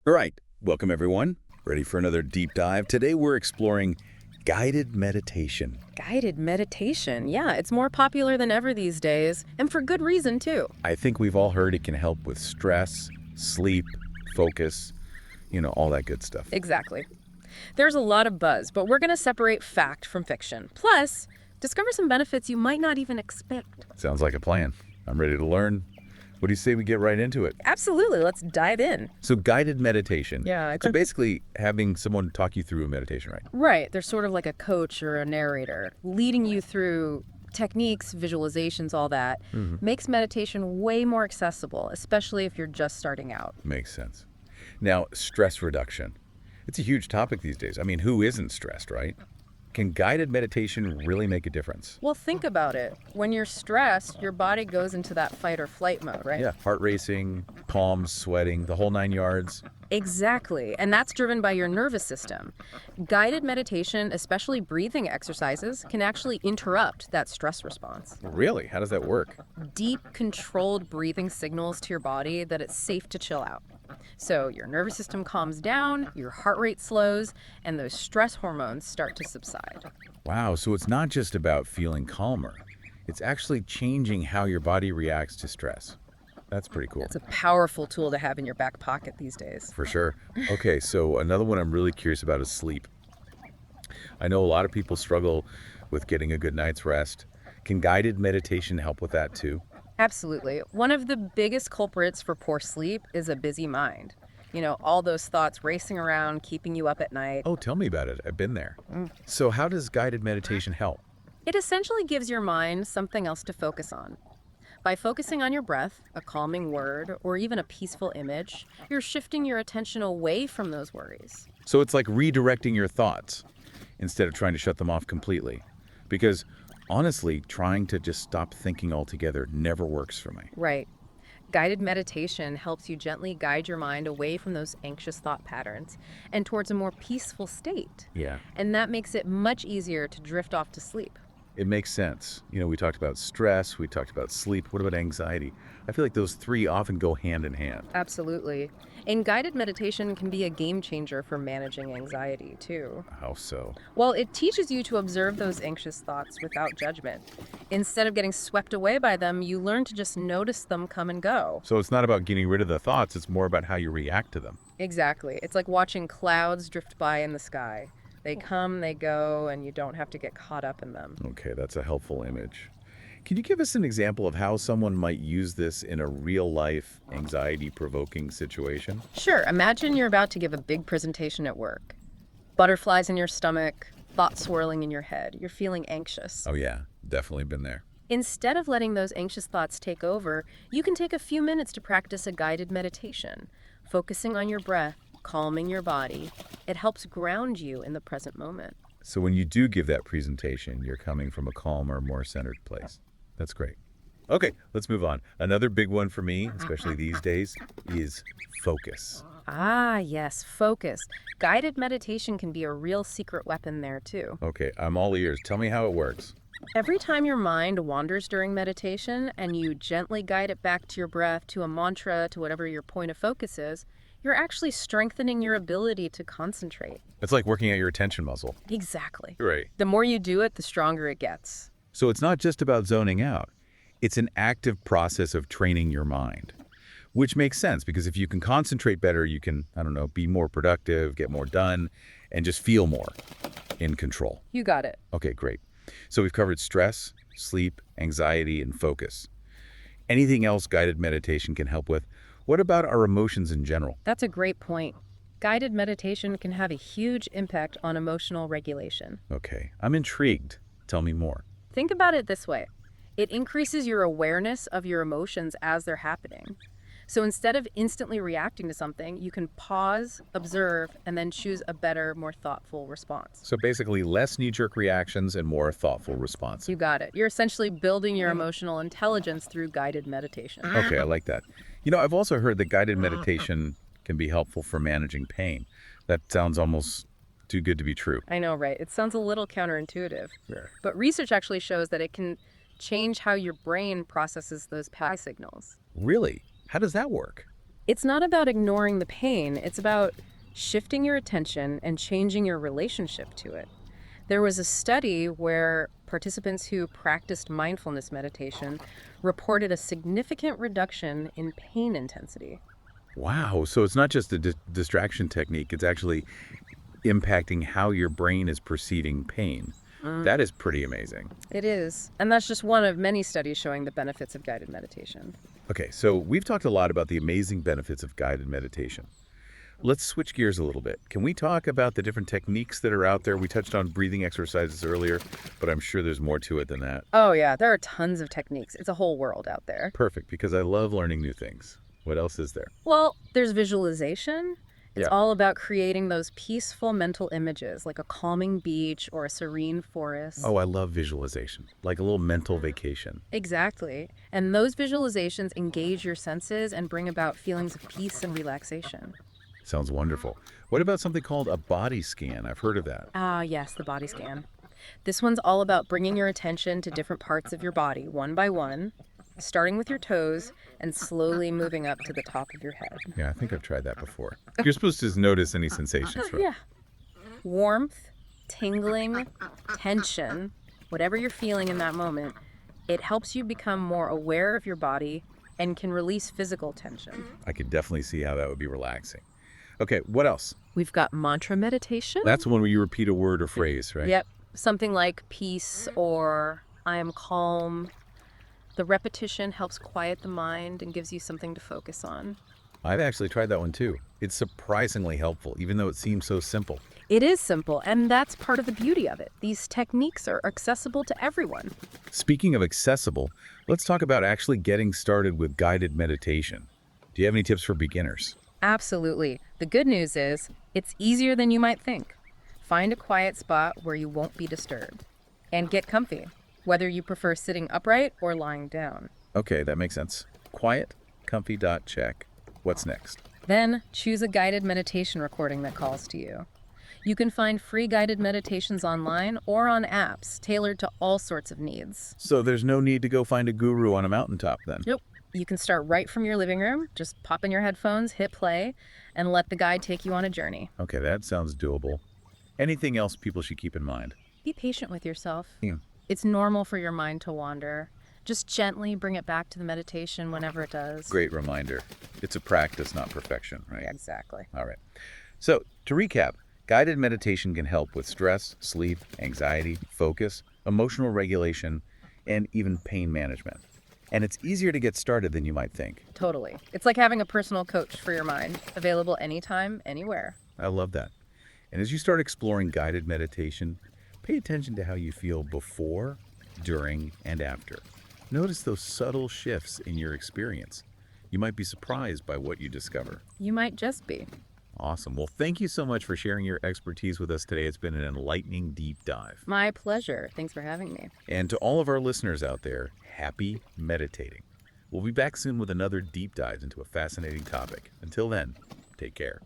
All right, welcome everyone. Ready for another deep dive? Today we're exploring guided meditation. Guided meditation. Yeah, it's more popular than ever these days, and for good reason, too. I think we've all heard it can help with stress, sleep, focus, all that good stuff. Exactly. There's a lot of buzz, but we're going to separate fact from fiction. Plus, discover some benefits you might not even expect. Sounds like a plan. I'm ready to learn. What do you say we get right into it? Absolutely, let's dive in. So, guided meditation. Yeah, So, basically, having someone talk you through a meditation, right? Right, there's sort of like a coach or a narrator leading you through techniques, visualizations, all that. Makes meditation way more accessible, especially if you're just starting out. Makes sense. Now, stress reduction. It's a huge topic these days. I mean, who isn't stressed, right? Can guided meditation really make a difference? Well, think about it. When you're stressed, your body goes into that fight or flight mode, right? Yeah, heart racing, palms sweating, the whole 9 yards. Exactly. And that's driven by your nervous system. Guided meditation, especially breathing exercises, can actually interrupt that stress response. Really? How does that work? Deep, controlled breathing signals to your body that it's safe to chill out. So your nervous system calms down, your heart rate slows, and those stress hormones start to subside. Wow, so it's not just about feeling calmer. It's actually changing how your body reacts to stress. That's pretty cool. It's a powerful tool to have in your back pocket these days. For sure. Okay, so another one I'm really curious about is sleep. I know a lot of people struggle with getting a good night's rest. Can guided meditation help with that too? Absolutely. One of the biggest culprits for poor sleep is a busy mind. All those thoughts racing around, keeping you up at night. Oh, tell me about it. I've been there. So how does guided meditation help? It essentially gives your mind something else to focus on. By focusing on your breath, a calming word, or even a peaceful image, you're shifting your attention away from those worries. So it's like redirecting your thoughts instead of trying to shut them off completely. Because honestly, trying to just stop thinking altogether never works for me. Right. Guided meditation helps you gently guide your mind away from those anxious thought patterns and towards a more peaceful state. Yeah, And that makes it much easier to drift off to sleep. it makes sense. We talked about stress, we talked about sleep. What about anxiety? I feel like those three often go hand in hand. Absolutely. And guided meditation can be a game changer for managing anxiety, too. How so? Well, it teaches you to observe those anxious thoughts without judgment. Instead of getting swept away by them, you learn to just notice them come and go. So it's not about getting rid of the thoughts, it's more about how you react to them. Exactly. It's like watching clouds drift by in the sky. They come, they go, and you don't have to get caught up in them. Okay, that's a helpful image. Can you give us an example of how someone might use this in a real life, anxiety provoking situation? Sure, imagine you're about to give a big presentation at work. Butterflies in your stomach, thoughts swirling in your head. You're feeling anxious. Oh, yeah, definitely been there. Instead of letting those anxious thoughts take over, you can take a few minutes to practice a guided meditation, focusing on your breath, calming your body. It helps ground you in the present moment. So when you do give that presentation, you're coming from a calmer, more centered place. That's great. Okay, let's move on. Another big one for me, especially these days, is focus. Ah, yes, focus. Guided meditation can be a real secret weapon there, too. Okay, I'm all ears. Tell me how it works. Every time your mind wanders during meditation and you gently guide it back to your breath, to a mantra, to whatever your point of focus is, you're actually strengthening your ability to concentrate. It's like working at your attention muscle. Exactly. Right. The more you do it, the stronger it gets. So it's not just about zoning out. It's an active process of training your mind, which makes sense because if you can concentrate better, you can, be more productive, get more done, and just feel more in control. You got it. Okay, great. So we've covered stress, sleep, anxiety, and focus. Anything else guided meditation can help with? What about our emotions in general? That's a great point. Guided meditation can have a huge impact on emotional regulation. Okay, I'm intrigued. Tell me more. Think about it this way. It increases your awareness of your emotions as they're happening. So instead of instantly reacting to something, you can pause, observe, and then choose a better, more thoughtful response. So basically, less knee-jerk reactions and more thoughtful response. You got it. You're essentially building your emotional intelligence through guided meditation. Okay, I like that. I've also heard that guided meditation can be helpful for managing pain. That sounds almost too good to be true. I know, right? It sounds a little counterintuitive. Yeah. But research actually shows that it can change how your brain processes those pain signals. Really? How does that work? It's not about ignoring the pain, it's about shifting your attention and changing your relationship to it. There was a study where participants who practiced mindfulness meditation reported a significant reduction in pain intensity. Wow, so it's not just a distraction technique, it's actually impacting how your brain is perceiving pain. Mm, That is pretty amazing. it is. And that's just one of many studies showing the benefits of guided meditation. Okay, so we've talked a lot about the amazing benefits of guided meditation. Let's switch gears a little bit. Can we talk about the different techniques that are out there? We touched on breathing exercises earlier, but I'm sure there's more to it than that. Oh, yeah, there are tons of techniques. It's a whole world out there. Perfect, because I love learning new things. What else is there? Well, there's visualization. It's Yeah. all about creating those peaceful mental images, like a calming beach or a serene forest. Oh, I love visualization, like a little mental vacation. Exactly. And those visualizations engage your senses and bring about feelings of peace and relaxation. Sounds wonderful. What about something called a body scan? I've heard of that. Ah, yes, the body scan. This one's all about bringing your attention to different parts of your body, one by one, starting with your toes and slowly moving up to the top of your head. Yeah, I think I've tried that before. You're supposed to just notice any sensations, right? Yeah. Warmth, tingling, tension, whatever you're feeling in that moment, it helps you become more aware of your body and can release physical tension. I could definitely see how that would be relaxing. Okay, what else? We've got mantra meditation. That's the one where you repeat a word or phrase, right? Yep. Something like peace or I am calm. The repetition helps quiet the mind and gives you something to focus on. I've actually tried that one too. It's surprisingly helpful, even though it seems so simple. It is simple, and that's part of the beauty of it. These techniques are accessible to everyone. Speaking of accessible, let's talk about actually getting started with guided meditation. Do you have any tips for beginners? Absolutely. The good news is it's easier than you might think. Find a quiet spot where you won't be disturbed. And get comfy, whether you prefer sitting upright or lying down. Okay, that makes sense. Quiet, comfy dot check. What's next? Then choose a guided meditation recording that calls to you. You can find free guided meditations online or on apps tailored to all sorts of needs. So there's no need to go find a guru on a mountaintop then? Nope. You can start right from your living room. Just pop in your headphones, hit play, and let the guide take you on a journey. Okay, that sounds doable. Anything else people should keep in mind? Be patient with yourself. Yeah. It's normal for your mind to wander. Just gently bring it back to the meditation whenever it does. Great reminder. It's a practice, not perfection, right? Exactly. All right. So, to recap, guided meditation can help with stress, sleep, anxiety, focus, emotional regulation, and even pain management. And it's easier to get started than you might think. Totally. It's like having a personal coach for your mind, available anytime, anywhere. I love that. And as you start exploring guided meditation, pay attention to how you feel before, during, and after. Notice those subtle shifts in your experience. You might be surprised by what you discover. You might just be. Awesome. Well, thank you so much for sharing your expertise with us today. It's been an enlightening deep dive. My pleasure. Thanks for having me. And to all of our listeners out there, happy meditating. We'll be back soon with another deep dive into a fascinating topic. Until then, take care.